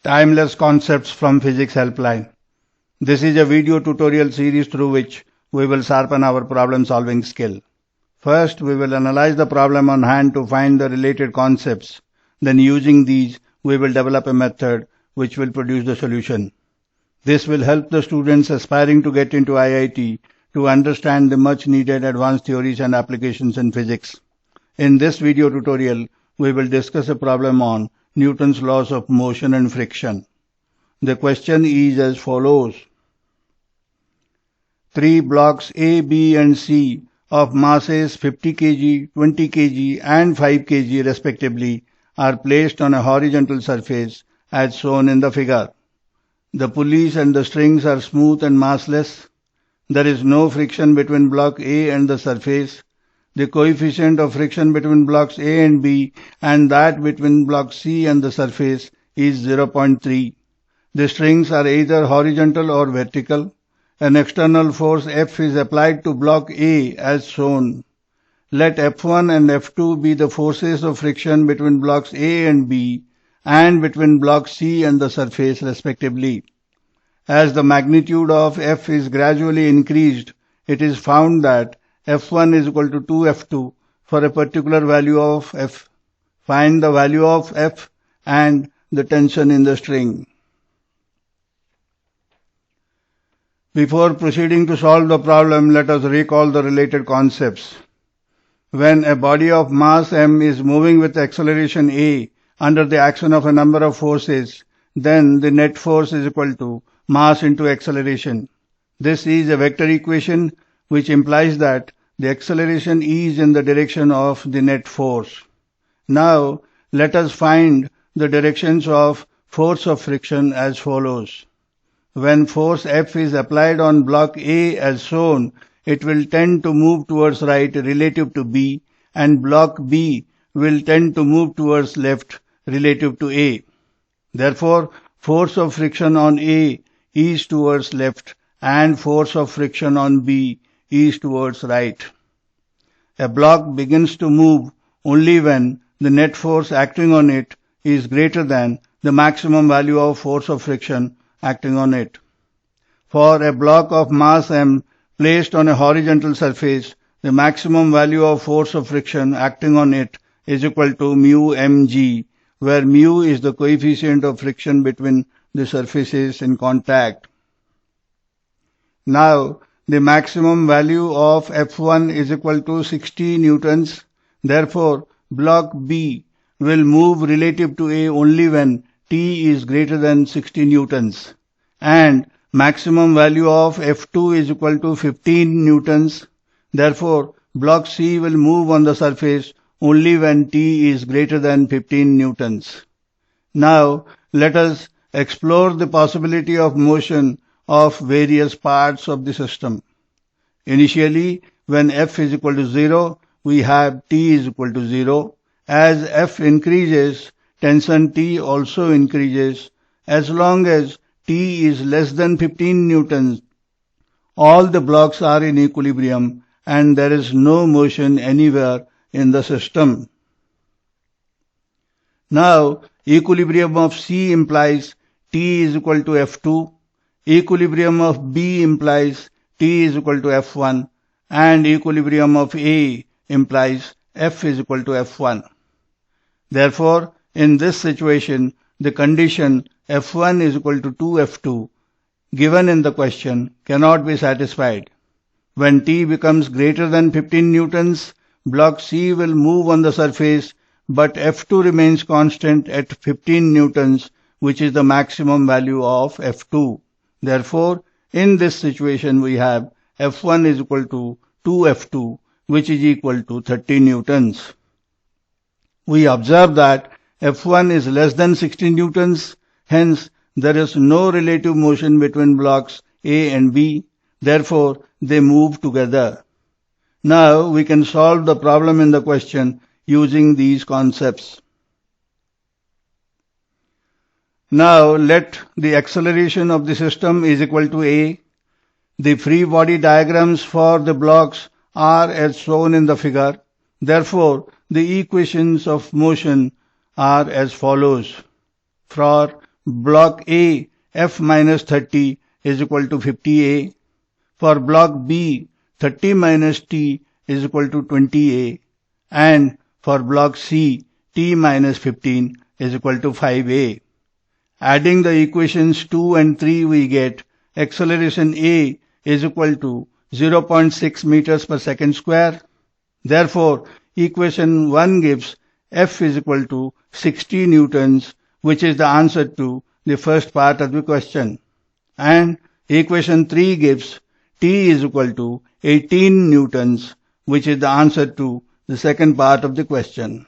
Timeless Concepts from Physics Helpline. This is a video tutorial series through which we will sharpen our problem solving skill. First, we will analyze the problem on hand to find the related concepts. Then using these, we will develop a method which will produce the solution. This will help the students aspiring to get into IIT to understand the much needed advanced theories and applications in physics. In this video tutorial, we will discuss a problem on Newton's laws of motion and friction. The question is as follows. 3 blocks A, B and C of masses 50 kg, 20 kg and 5 kg respectively are placed on a horizontal surface as shown in the figure. The pulleys and the strings are smooth and massless. There is no friction between block A and the surface. The coefficient of friction between blocks A and B and that between block C and the surface is 0.3. The strings are either horizontal or vertical. An external force F is applied to block A as shown. Let F1 and F2 be the forces of friction between blocks A and B and between block C and the surface respectively. As the magnitude of F is gradually increased, it is found that F1 is equal to 2F2 for a particular value of F. Find the value of F and the tension in the string. Before proceeding to solve the problem, let us recall the related concepts. When a body of mass m is moving with acceleration a under the action of a number of forces, then the net force is equal to mass into acceleration. This is a vector equation which implies that the acceleration is in the direction of the net force. Now, let us find the directions of force of friction as follows. When force F is applied on block A as shown, it will tend to move towards right relative to B, and block B will tend to move towards left relative to A. Therefore, force of friction on A is towards left and force of friction on B is towards right. A block begins to move only when the net force acting on it is greater than the maximum value of force of friction acting on it. For a block of mass m placed on a horizontal surface, the maximum value of force of friction acting on it is equal to mu mg, where mu is the coefficient of friction between the surfaces in contact. Now, the maximum value of F1 is equal to 60 newtons. Therefore, block B will move relative to A only when T is greater than 60 newtons. And maximum value of F2 is equal to 15 newtons. Therefore, block C will move on the surface only when T is greater than 15 newtons. Now, let us explore the possibility of motion of various parts of the system. Initially, when F is equal to 0, we have T is equal to 0. As F increases, tension T also increases. As long as T is less than 15 newtons, all the blocks are in equilibrium and there is no motion anywhere in the system. Now, equilibrium of C implies T is equal to F2. Equilibrium of B implies T is equal to F1 and equilibrium of A implies F is equal to F1. Therefore, in this situation, the condition F1 is equal to 2F2 given in the question cannot be satisfied. When T becomes greater than 15 newtons, block C will move on the surface, but F2 remains constant at 15 newtons, which is the maximum value of F2. Therefore, in this situation we have F1 is equal to 2F2, which is equal to 30 newtons. We observe that F1 is less than 60 newtons, hence there is no relative motion between blocks A and B, therefore they move together. Now we can solve the problem in the question using these concepts. Now let the acceleration of the system is equal to A. The free body diagrams for the blocks are as shown in the figure. Therefore, the equations of motion are as follows. For block A, F minus 30 is equal to 50A. For block B, 30 minus T is equal to 20A. And for block C, T minus 15 is equal to 5A. Adding the equations 2 and 3, we get acceleration A is equal to 0.6 meters per second square. Therefore, equation 1 gives F is equal to 60 newtons, which is the answer to the first part of the question. And equation 3 gives T is equal to 18 newtons, which is the answer to the second part of the question.